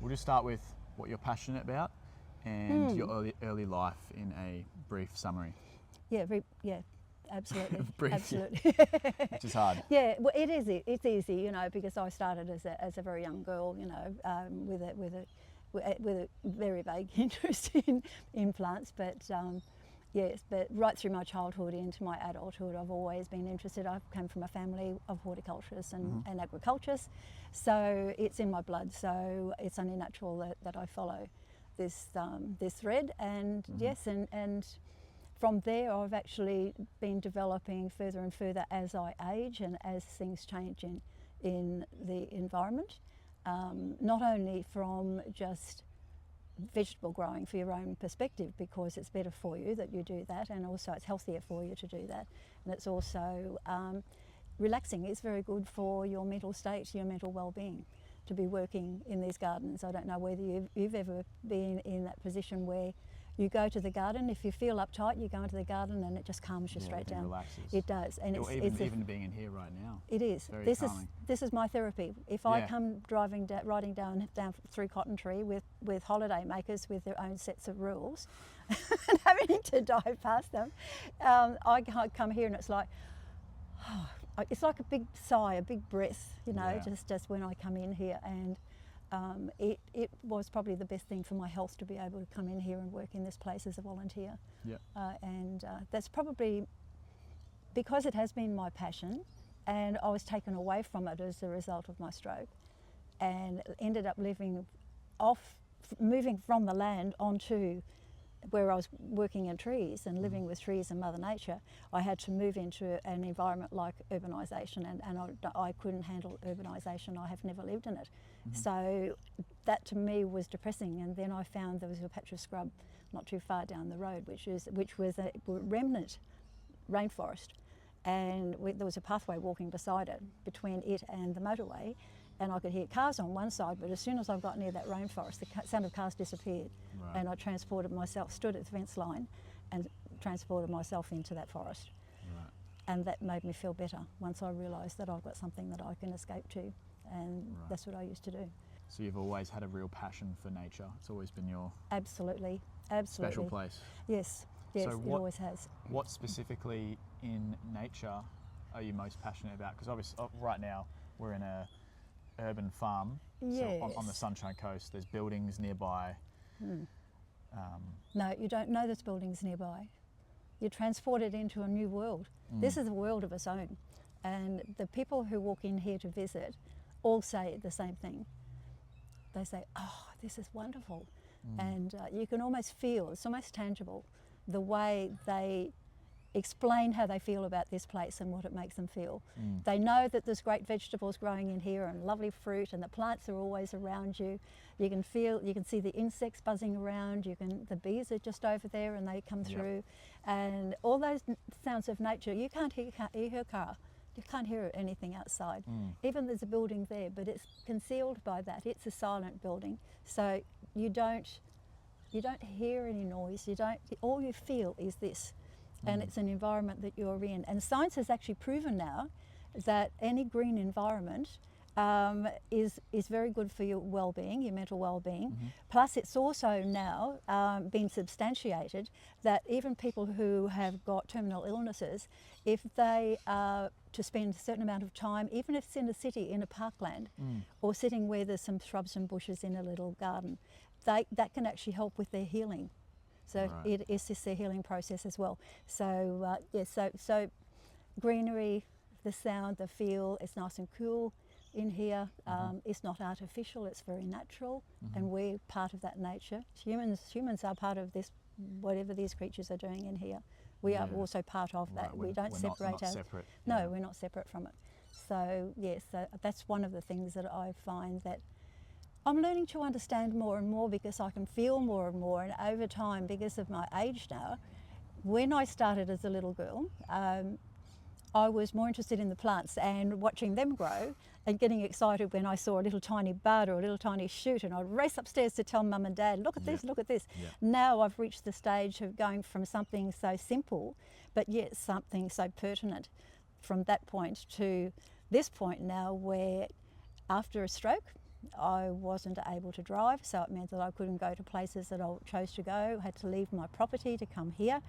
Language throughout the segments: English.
We'll just start with what you're passionate about and your early life in a brief summary. Yeah, absolutely. Brief, absolutely. Which is hard. Yeah, well, it is. It's easy, you know, because I started as a very young girl, you know, with a very vague interest in plants, but. Yes, but right through my childhood into my adulthood, I've always been interested. I've come from a family of horticulturists and agriculturists, so it's in my blood. So it's only natural that I follow this thread. And yes, and from there, I've actually been developing further and further as I age and as things change in the environment. Not only from just vegetable growing for your own perspective, because it's better for you that you do that, and also it's healthier for you to do that, and it's also relaxing. It's very good for your mental state, your mental well-being, to be working in these gardens. I don't know whether you've ever been in that position where you go to the garden, if you feel uptight, you go into the garden and it just calms you straight down. Relaxes. It does, and even being in here right now. It is. Very calming. This is my therapy. If I come riding down through Cotton Tree with holiday makers with their own sets of rules, and having to dive past them, I come here and it's like a big sigh, a big breath, you know, just when I come in here. And it was probably the best thing for my health to be able to come in here and work in this place as a volunteer. Yeah. And that's probably because it has been my passion, and I was taken away from it as a result of my stroke, and ended up moving from the land onto where I was working in trees and living with trees and Mother Nature. I had to move into an environment like urbanisation, and I couldn't handle urbanisation. I have never lived in it. So that to me was depressing. And then I found there was a patch of scrub not too far down the road, which was a remnant rainforest. And there was a pathway walking beside it, between it and the motorway. And I could hear cars on one side, but as soon as I got near that rainforest, the sound of cars disappeared. Right. And I transported myself, stood at the fence line and transported myself into that forest. Right. And that made me feel better once I realised that I've got something that I can escape to. And that's what I used to do. So you've always had a real passion for nature. It's always been your Absolutely. special place. Yes, So it always has. What specifically in nature are you most passionate about? Because obviously right now we're in a urban farm, Yes. so on the Sunshine Coast. There's buildings nearby. No, you don't know there's buildings nearby. You're transported into a new world. This is a world of its own. And the people who walk in here to visit all say the same thing. They say, oh, this is wonderful. And you can almost feel, it's almost tangible, the way they explain how they feel about this place and what it makes them feel. They know that there's great vegetables growing in here and lovely fruit, and the plants are always around you. You can see the insects buzzing around. The bees are just over there and they come through, and all those sounds of nature. You can't hear a car. You can't hear anything outside. Even there's a building there, but it's concealed by that. It's a silent building, so you don't hear any noise. All you feel is this. And it's an environment that you're in. And science has actually proven now that any green environment is very good for your well-being, your mental well-being. Plus, it's also now been substantiated that even people who have got terminal illnesses, if they are to spend a certain amount of time, even if it's in a city, in a parkland, or sitting where there's some shrubs and bushes in a little garden, that can actually help with their healing. So it assists their healing process as well. So so greenery, the sound, the feel, it's nice and cool in here. It's not artificial, it's very natural, and we're part of that nature. Humans are part of this, whatever these creatures are doing in here. We are also part of that. We don't separate out. Separate. No, we're not separate from it. So yes, that's one of the things that I find that I'm learning to understand more and more, because I can feel more and more, and over time, because of my age now. When I started as a little girl, I was more interested in the plants and watching them grow, and getting excited when I saw a little tiny bud or a little tiny shoot, and I'd race upstairs to tell Mum and Dad, look at this, look at this. Now I've reached the stage of going from something so simple, but yet something so pertinent, from that point to this point now, where after a stroke, I wasn't able to drive, so it meant that I couldn't go to places that I chose to go. I had to leave my property to come here,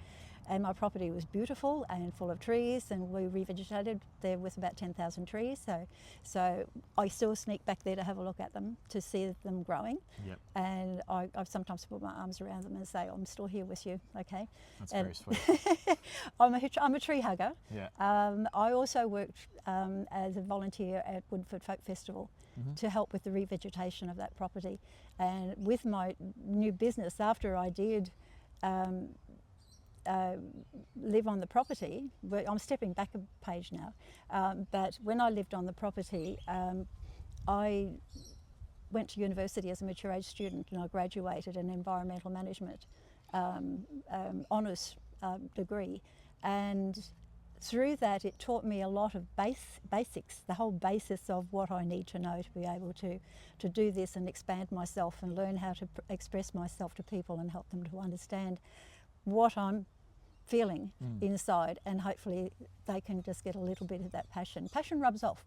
and my property was beautiful and full of trees, and we revegetated there with about 10,000 trees. So I still sneak back there to have a look at them, to see them growing. Yep. And I sometimes put my arms around them and say, I'm still here with you, okay? That's And very sweet. I'm a tree hugger. Yeah. I also worked as a volunteer at Woodford Folk Festival to help with the revegetation of that property. And with my new business, after I did live on the property, but I'm stepping back a page now, but when I lived on the property, I went to university as a mature age student, and I graduated in environmental management honours degree, and through that it taught me a lot of basics, the whole basis of what I need to know to be able to do this and expand myself and learn how to express myself to people and help them to understand what I'm feeling inside, and hopefully they can just get a little bit of that passion. Passion rubs off.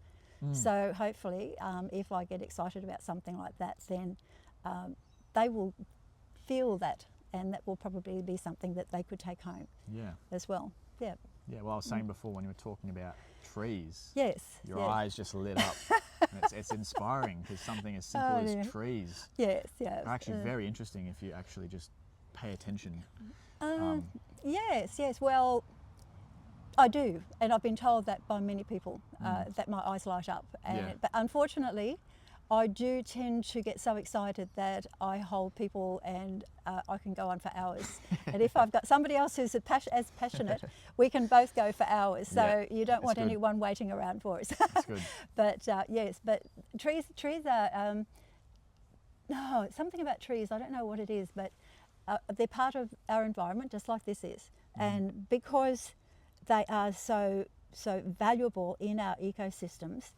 So hopefully if I get excited about something like that, then they will feel that, and that will probably be something that they could take home Yeah. as well. Yeah. Yeah, well, I was saying before when you were talking about trees, Yes. your yes. eyes just lit up. And it's inspiring, because something as simple Oh, as dear. trees Yes. Yes. are actually very interesting if you actually just pay attention. Yes. Yes. Well, I do, and I've been told that by many people that my eyes light up. And Yeah. but unfortunately, I do tend to get so excited that I hold people, and I can go on for hours. And if I've got somebody else who's as passionate, we can both go for hours. So Yeah, you don't that's want good. anyone waiting around for us. That's good. But yes, but trees are no, it's something about trees. I don't know what it is, but they're part of our environment, just like this is. And because they are so valuable in our ecosystems,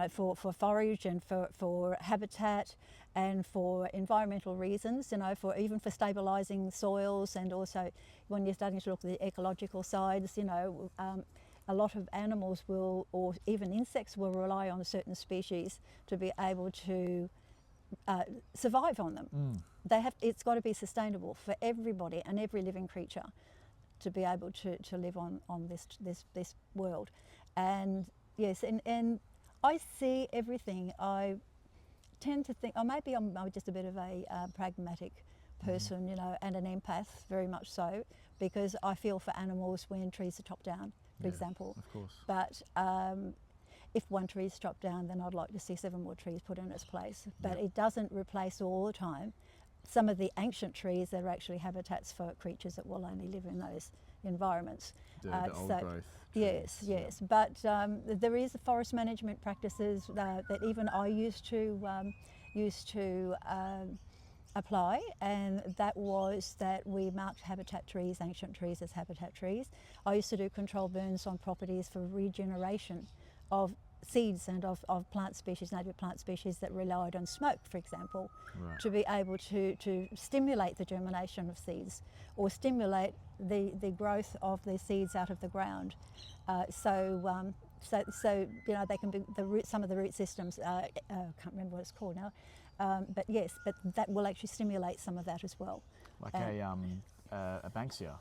for forage and for habitat and for environmental reasons, even for stabilising soils, and also when you're starting to look at the ecological sides, a lot of animals will, or even insects will, rely on certain species to be able to survive on them. It's got to be sustainable for everybody and every living creature to be able to live on this world. And yes, and I see everything. I tend to think, or maybe I'm just a bit of a pragmatic person, and an empath, very much so, because I feel for animals when trees are chopped down, for Yeah, example. Of course. But if one tree is chopped down, then I'd like to see 7 more trees put in its place. But it doesn't replace all the time some of the ancient trees that are actually habitats for creatures that will only live in those environments. The old growth. Yes, trees, yeah. yes. But there is forest management practices that even I used to apply, and that was that we marked habitat trees, ancient trees, as habitat trees. I used to do control burns on properties for regeneration of seeds and of plant species, native plant species that relied on smoke, for example, Right. to be able to stimulate the germination of seeds, or stimulate the growth of the seeds out of the ground. So they can be some of the root systems. I can't remember what it's called now, but yes, but that will actually stimulate some of that as well. Like a Banksia,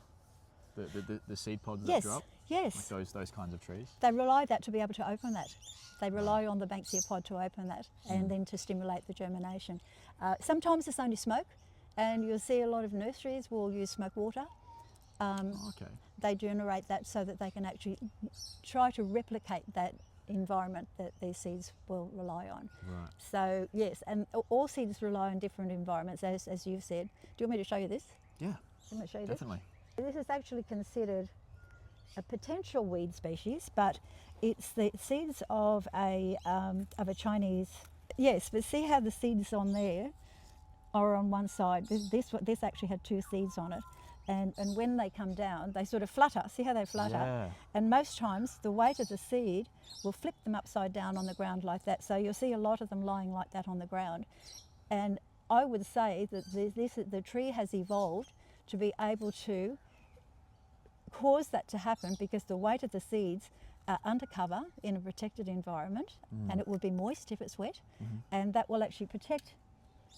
the seed pods that Yes, drop. yes. Like those kinds of trees. They rely that to be able to open that. They rely on the Banksia pod to open that, and then to stimulate the germination. Sometimes it's only smoke, and you'll see a lot of nurseries will use smoke water. Okay. They generate that so that they can actually try to replicate that environment that these seeds will rely on. Right. So yes, and all seeds rely on different environments, as you've said. Do you want me to show you this? Yeah. Let me show you Definitely. this. This is actually considered a potential weed species, but it's the seeds of a Chinese. Yes, but see how the seeds on there are on one side. This actually had 2 seeds on it, and when they come down, they sort of flutter. See how they flutter? Yeah. And most times, the weight of the seed will flip them upside down on the ground like that. So you'll see a lot of them lying like that on the ground. And I would say that the tree has evolved to be able to cause that to happen, because the weight of the seeds undercover in a protected environment, and it will be moist if it's wet, and that will actually protect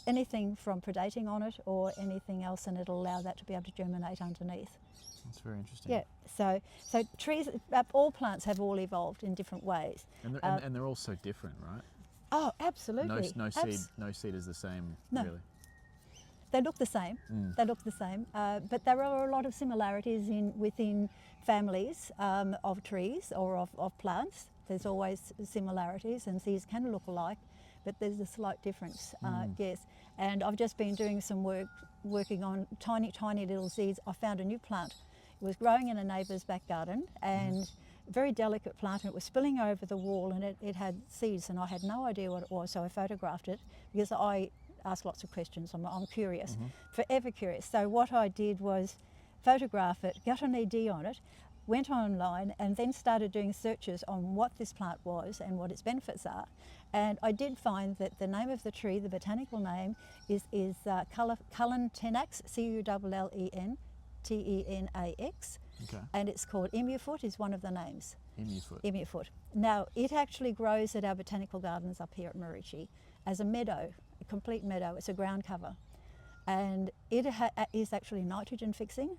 anything from predating on it or anything else, and it'll allow that to be able to germinate underneath. That's very interesting. Yeah, so trees, all plants have all evolved in different ways. And they're all so different, right? Oh, absolutely. No seed is the same, No. really. They look the same. They look the same, but there are a lot of similarities within families of trees or of plants. There's always similarities, and seeds can look alike, but there's a slight difference. Yes, and I've just been doing some working on tiny little seeds. I found a new plant. It was growing in a neighbour's back garden, and very delicate plant, and it was spilling over the wall, and it had seeds, and I had no idea what it was, so I photographed it because I ask lots of questions. I'm curious, forever curious. So what I did was photograph it, got an ED on it, went online, and then started doing searches on what this plant was and what its benefits are. And I did find that the name of the tree, the botanical name, is Cullen tenax, Cullentenax, Okay. and it's called emufoot, is one of the names. Emufoot. Emufoot. Now, it actually grows at our botanical gardens up here at Murici as a meadow, a complete meadow. It's a ground cover. And it is actually nitrogen fixing.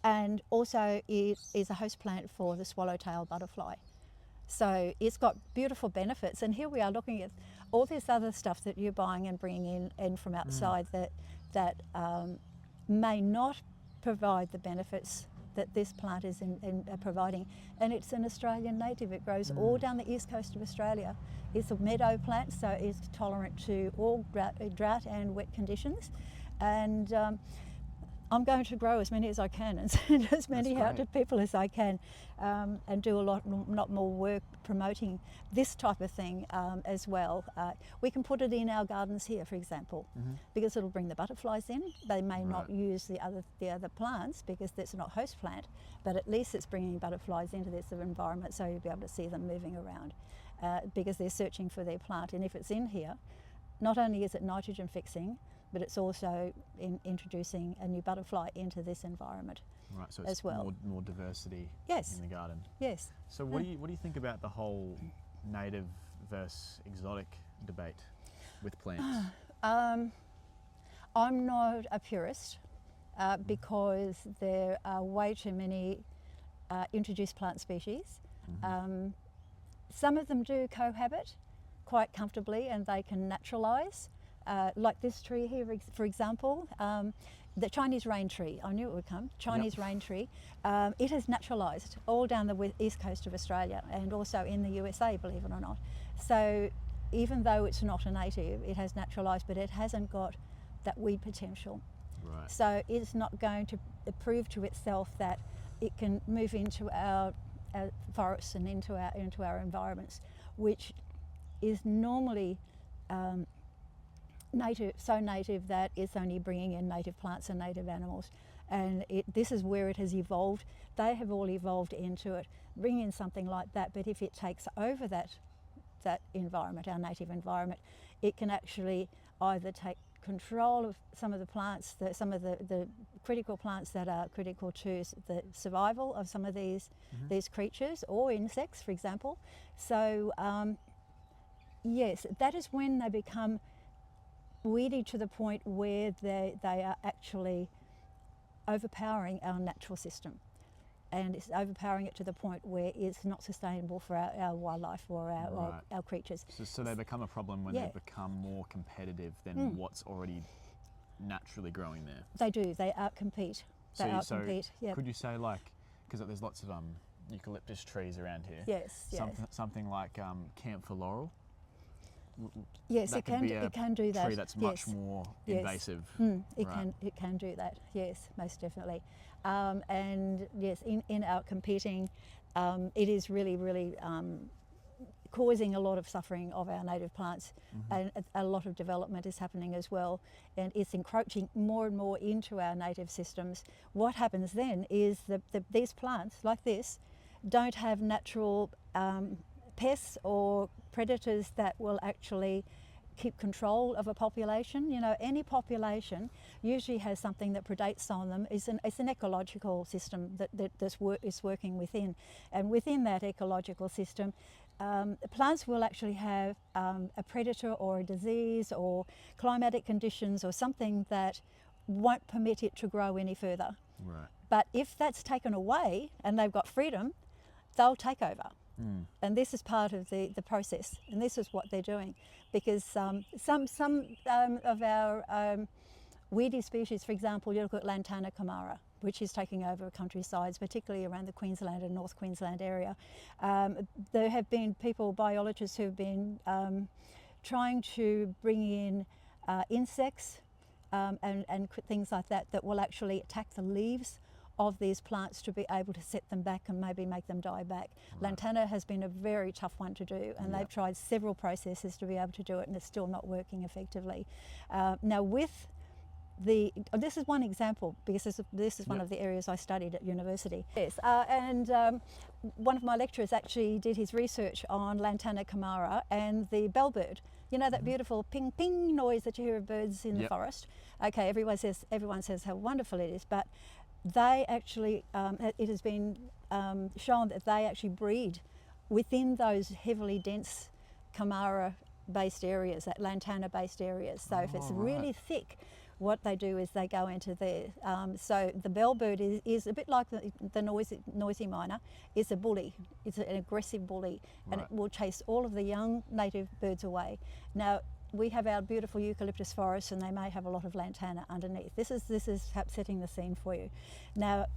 And also it is a host plant for the swallowtail butterfly. So it's got beautiful benefits. And here we are looking at all this other stuff that you're buying and bringing in from outside that may not provide the benefits that this plant is providing. And it's an Australian native. It grows all down the east coast of Australia. It's a meadow plant, so it's tolerant to all drought and wet conditions. And I'm going to grow as many as I can and send as many out to people as I can, and do a lot more work promoting this type of thing as well. We can put it in our gardens here, for example, because it'll bring the butterflies in. They may not use the other plants because it's not host plant, but at least it's bringing butterflies into this environment, so you'll be able to see them moving around because they're searching for their plant. And if it's in here, not only is it nitrogen fixing, but it's also introducing a new butterfly into this environment. Right, so as it's well. more diversity Yes. in the garden. Yes. So what do you think about the whole native versus exotic debate with plants? I'm not a purist because there are way too many introduced plant species. Some of them do cohabit quite comfortably and they can naturalise. Like this tree here, for example, the Chinese rain tree. I knew it would come. Chinese rain tree. It has naturalised all down the east coast of Australia and also in the USA, believe it or not. So even though it's not a native, it has naturalised, but it hasn't got that weed potential. Right. So it's not going to prove to itself that it can move into our forests and into our environments, which is normally native that it's only bringing in native plants and native animals. And this is where it has evolved. They have all evolved into it, bring in something like that, but if it takes over that environment, our native environment, it can actually either take control of some of the plants, some of the critical plants that are critical to the survival of some of these creatures or insects, for example. So yes, that is when they become weedy to the point where they are actually overpowering our natural system, and it's overpowering it to the point where it's not sustainable for our wildlife or our creatures. So they become a problem when they become more competitive than what's already naturally growing there. They do. They outcompete. Could you say, like, because there's lots of eucalyptus trees around here. Yes. Something like camphor laurel. Yes, it can do that. Tree that's much more invasive. It can do that. Yes, most definitely. And yes, in our competing, it is really causing a lot of suffering of our native plants, and a lot of development is happening as well, and it's encroaching more and more into our native systems. What happens then is that these plants, like this, don't have natural pests or predators that will actually keep control of a population. You know, any population usually has something that predates on them. It's an ecological system is working within. And within that ecological system, plants will actually have a predator or a disease or climatic conditions or something that won't permit it to grow any further. Right. But if that's taken away and they've got freedom, they'll take over. And this is part of the process, and this is what they're doing. Because some of our weedy species, for example, you look at Lantana camara, which is taking over countrysides, particularly around the Queensland and North Queensland area. There have been biologists who have been trying to bring in insects and things like that will actually attack the leaves of these plants to be able to set them back and maybe make them die back. Right. Lantana has been a very tough one to do, and they've tried several processes to be able to do it, and it's still not working effectively. Now with this is one example, because this is one of the areas I studied at university. Yes, and one of my lecturers actually did his research on Lantana camara and the bellbird. You know that beautiful ping ping noise that you hear of birds in the forest? Okay, everyone says how wonderful it is, but they actually, it has been shown that they actually breed within those heavily dense camara-based areas, that Lantana-based areas. So if it's really thick, what they do is they go into there. So the bellbird is a bit like the noisy miner. It's a bully. It's an aggressive bully, and it will chase all of the young native birds away. Now, we have our beautiful eucalyptus forests, and they may have a lot of lantana underneath. This is perhaps setting the scene for you. Now,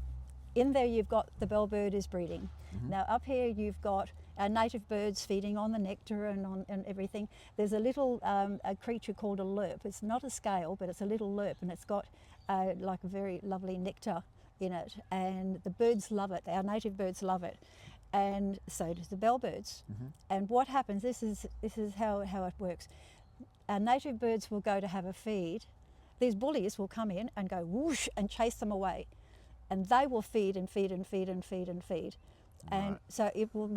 in there you've got the bellbird is breeding. Now up here you've got our native birds feeding on the nectar and everything. There's a little a creature called a lerp. It's not a scale, but it's a little lerp, and it's got like a very lovely nectar in it, and the birds love it. Our native birds love it, and so does the bellbirds. And what happens? This is how it works. Our native birds will go to have a feed. These bullies will come in and go whoosh and chase them away, and they will feed and feed and feed and feed and feed, and so it will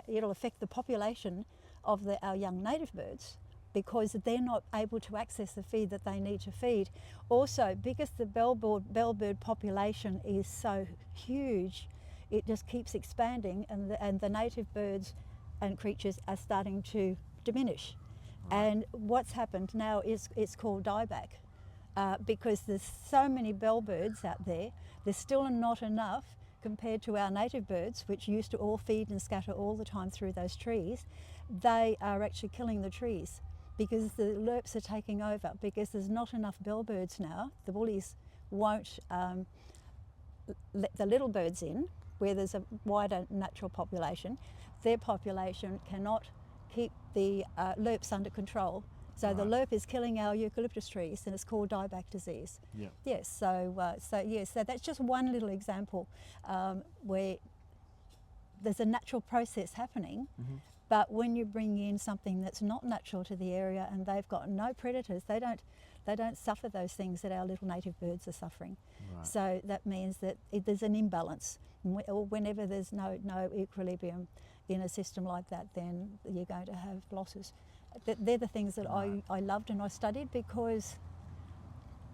it'll affect the population of our young native birds, because they're not able to access the feed that they need to feed. Also, because the bellbird population is so huge, it just keeps expanding, and the native birds and creatures are starting to diminish. And what's happened now is it's called dieback, because there's so many bellbirds out there. There's still not enough compared to our native birds, which used to all feed and scatter all the time through those trees. They are actually killing the trees because the lerps are taking over, because there's not enough bellbirds now. The bullies won't let the little birds in, where there's a wider natural population. Their population cannot keep the lerps under control. So the lerp is killing our eucalyptus trees, and it's called dieback disease. Yes, so that's just one little example where there's a natural process happening, but when you bring in something that's not natural to the area and they've got no predators, they don't suffer those things that our little native birds are suffering. So that means that there's an imbalance. Whenever there's no equilibrium in a system like that, then you're going to have losses. They're the things that I loved and I studied, because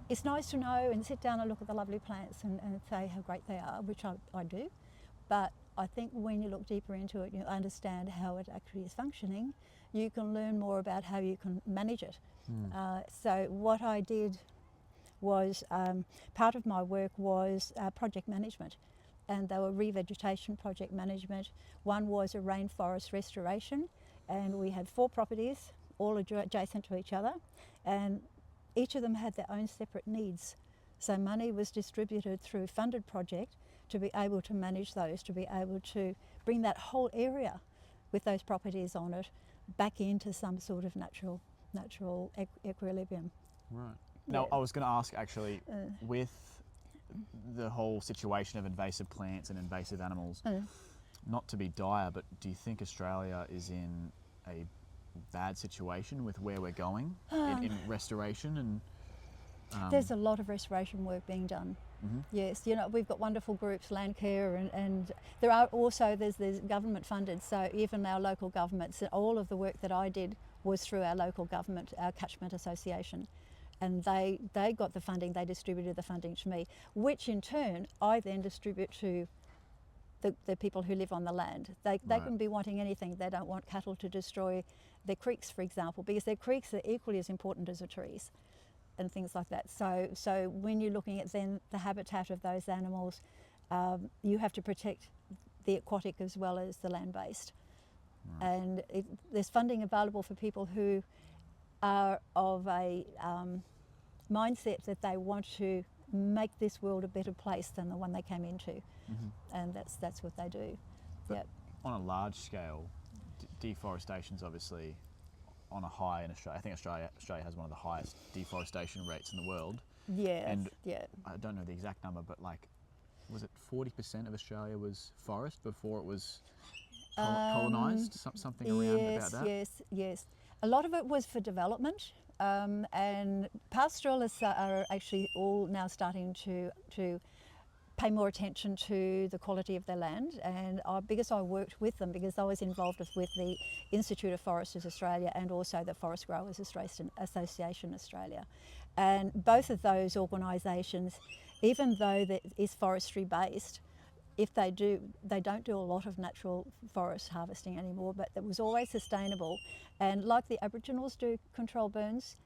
it's nice to know and sit down and look at the lovely plants and say how great they are, which I do. But I think when you look deeper into it, you understand how it actually is functioning, you can learn more about how you can manage it. So what I did was, part of my work was project management. And they were revegetation project management. One was a rainforest restoration, and we had 4 properties, all adjacent to each other, and each of them had their own separate needs. So money was distributed through a funded project to be able to manage those, to be able to bring that whole area with those properties on it back into some sort of natural equilibrium. Right. Now, I was going to ask actually, with the whole situation of invasive plants and invasive animals, not to be dire, but do you think Australia is in a bad situation with where we're going in restoration? And there's a lot of restoration work being done. Yes, we've got wonderful groups, Landcare, and there are also there's government funded. So even our local governments, all of the work that I did was through our local government, our catchment association. And they got the funding, they distributed the funding to me, which in turn I then distribute to the people who live on the land. They Right. can be wanting anything. They don't want cattle to destroy their creeks, for example, because their creeks are equally as important as the trees and things like that. So when you're looking at then the habitat of those animals, you have to protect the aquatic as well as the land-based. Right. And there's funding available for people who are of a mindset that they want to make this world a better place than the one they came into, and that's what they do. But Yeah. on a large scale, deforestation's obviously on a high in Australia. I think Australia has one of the highest deforestation rates in the world. Yeah, And yeah. I don't know the exact number, but like, was it 40% of Australia was forest before it was colonised? Something around Yes, about that? yes. A lot of it was for development, and pastoralists are actually all now starting to pay more attention to the quality of their land. And because I worked with them, because I was involved with the Institute of Foresters Australia and also the Forest Growers Association Australia. And both of those organisations, even though that is forestry based, if they don't do a lot of natural forest harvesting anymore, but it was always sustainable. And like the Aboriginals do control burns,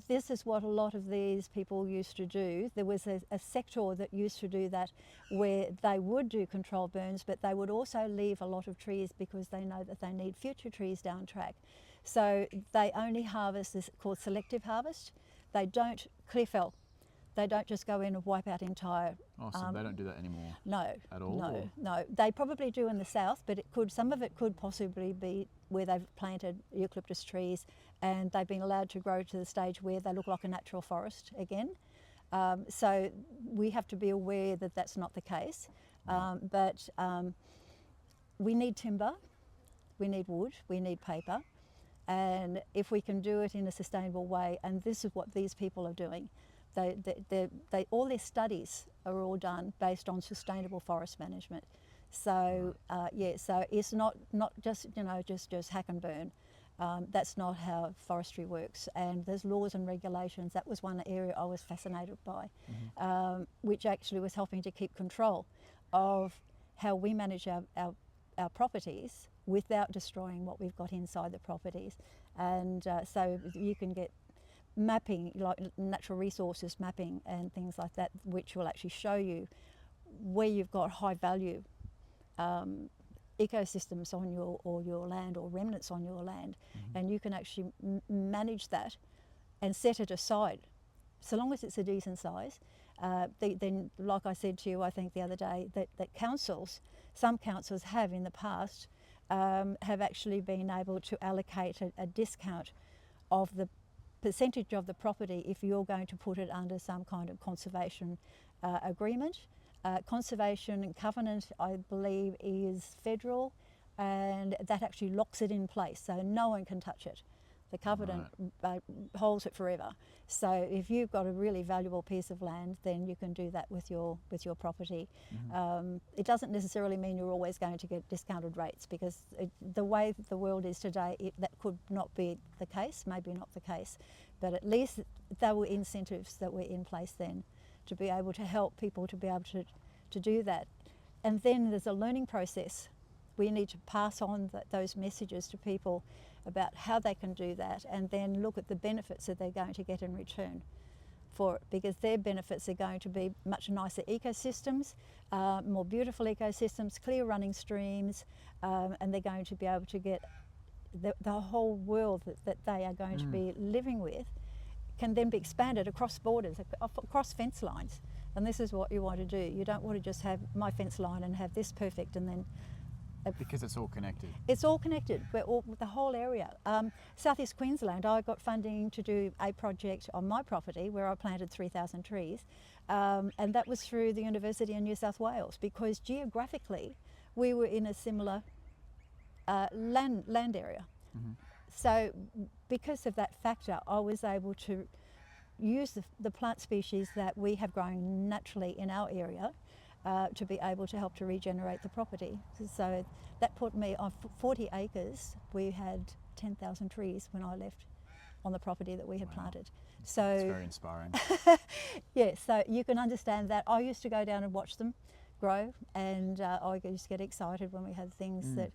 this is what a lot of these people used to do. There was a sector that used to do that, where they would do control burns, but they would also leave a lot of trees because they know that they need future trees down track. So they only harvest this called selective harvest. They don't clear fell. They don't just go in and wipe out entire. Oh, so they don't do that anymore No, at all? no, or- no. They probably do in the south, but some of it could possibly be where they've planted eucalyptus trees and they've been allowed to grow to the stage where they look like a natural forest again. So we have to be aware that that's not the case. But we need timber, we need wood, we need paper, and if we can do it in a sustainable way, and this is what these people are doing. All their studies are all done based on sustainable forest management. So so it's not just just hack and burn. That's not how forestry works. And there's laws and regulations. That was one area I was fascinated by, which actually was helping to keep control of how we manage our properties without destroying what we've got inside the properties. And so you can get mapping, like natural resources mapping and things like that, which will actually show you where you've got high value ecosystems on your land, or remnants on your land, and you can actually manage that and set it aside, so long as it's a decent size. Then, like I said to you, I think the other day, that some councils have in the past have actually been able to allocate a discount of the percentage of the property if you're going to put it under some kind of conservation agreement. Conservation and covenant, I believe, is federal, and that actually locks it in place, so no one can touch it. The covenant holds it forever. So if you've got a really valuable piece of land, then you can do that with your property. It doesn't necessarily mean you're always going to get discounted rates, because the way that the world is today, that could not be the case, maybe not the case, but at least there were incentives that were in place then to be able to help people to be able to do that. And then there's a learning process. We need to pass on those messages to people about how they can do that, and then look at the benefits that they're going to get in return for it, because their benefits are going to be much nicer ecosystems, more beautiful ecosystems, clear running streams, and they're going to be able to get the whole world that they are going to be living with can then be expanded across borders, across fence lines. And this is what you want to do. You don't want to just have my fence line and have this perfect and then... Because it's all connected. It's all connected, the whole area. Southeast Queensland, I got funding to do a project on my property where I planted 3,000 trees, and that was through the University in New South Wales, because geographically we were in a similar land area. So because of that factor, I was able to use the plant species that we have growing naturally in our area to be able to help to regenerate the property. So that put me on 40 acres. We had 10,000 trees when I left on the property that we had Wow. planted. It's So very inspiring. yeah, so you can understand that. I used to go down and watch them grow, and I used to get excited when we had things that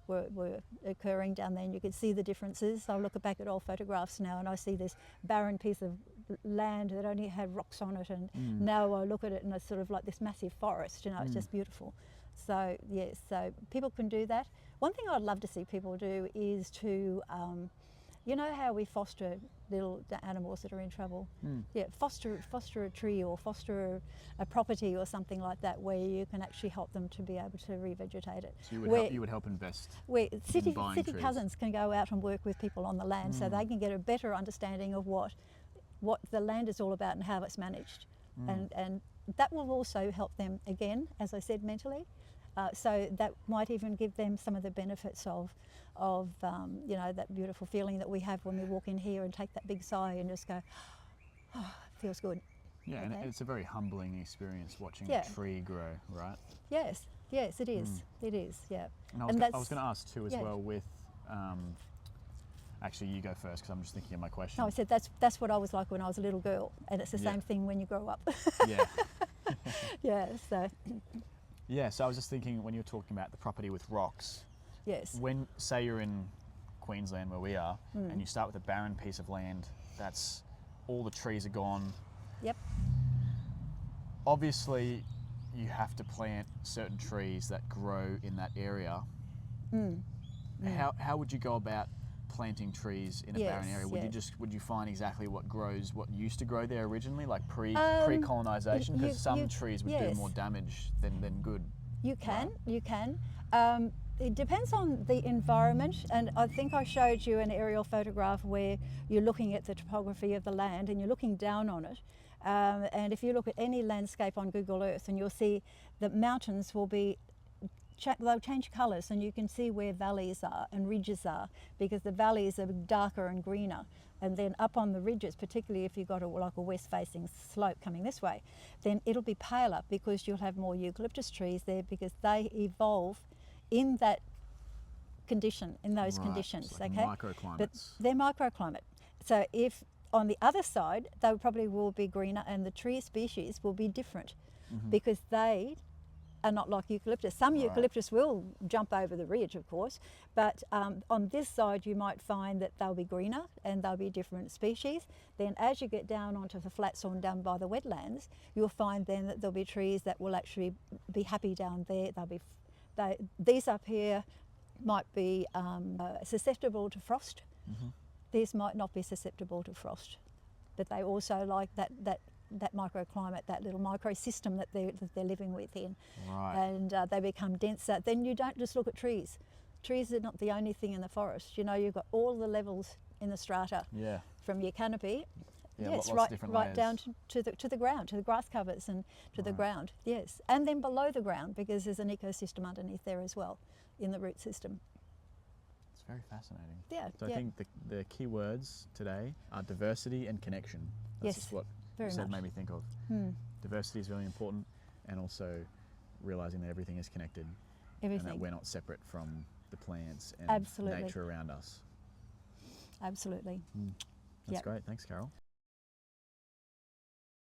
were occurring down there, and you could see the differences. I look back at old photographs now and I see this barren piece of land that only had rocks on it, and now I look at it and it's sort of like this massive forest, you know, it's just beautiful. So yes, so people can do that. One thing I'd love to see people do is to, you know how we foster little animals that are in trouble? Yeah, foster a tree or foster a property or something like that, where you can actually help them to be able to revegetate it. So you would help invest. Where city buying trees. cousins can go out and work with people on the land, so they can get a better understanding of what the land is all about and how it's managed, and that will also help them, again, as I said, mentally. So that might even give them some of the benefits of you know, that beautiful feeling that we have when we walk in here and take that big sigh and just go, oh, it feels good. Yeah, and Okay. it's a very humbling experience watching Yeah. a tree grow, right? Yes, it is. It is, yeah. And I was going to ask too as yeah. well with, actually you go first because I'm just thinking of my question. No, I said that's what I was like when I was a little girl, and it's the Yeah. same thing when you grow up. Yeah. Yeah, so Yeah, so I was just thinking when you were talking about the property with rocks, yes. when, say you're in Queensland where we are, and you start with a barren piece of land, that's all the trees are gone. Yep. Obviously, you have to plant certain trees that grow in that area. How would you go about planting trees in a barren Yes, area? Would you find exactly what used to grow there originally, like pre-colonization? Because some trees would do yes. more damage than good. You can, Right. you can. It depends on the environment, and I think I showed you an aerial photograph where you're looking at the topography of the land and you're looking down on it. And if you look at any landscape on Google Earth, and you'll see that mountains will be they'll change colours, and you can see where valleys are and ridges are, because the valleys are darker and greener. And then up on the ridges, particularly if you've got like a west-facing slope coming this way, then it'll be paler because you'll have more eucalyptus trees there, because they evolve in that condition, in those Right, conditions. it's like okay, microclimates. but they're microclimate. So if on the other side, they probably will be greener, and the tree species will be different, because they are not like eucalyptus. Some Right. eucalyptus will jump over the ridge, of course, but on this side you might find that they'll be greener and they'll be different species. Then as you get down onto the flats or down by the wetlands, you'll find then that there'll be trees that will actually be happy down there. These up here might be susceptible to frost. These might not be susceptible to frost, but they also like that microclimate, that little microsystem that they're living within. Right. And they become denser. Then you don't just look at trees. Trees are not the only thing in the forest. You know, you've got all the levels in the strata, Yeah. from your canopy, Yeah, yes, lots of different right down layers. to the ground, to the grass covers and to the Right. ground, yes. And then below the ground, because there's an ecosystem underneath there as well, in the root system. It's very fascinating. Yeah, So yeah. I think the key words today are diversity and connection. That's Yes, just what very you said much. made me think of. Diversity is really important, and also realizing that everything is connected and Everything. that we're not separate from the plants and Absolutely. nature around us. Absolutely. That's Yep. great. Thanks, Carol.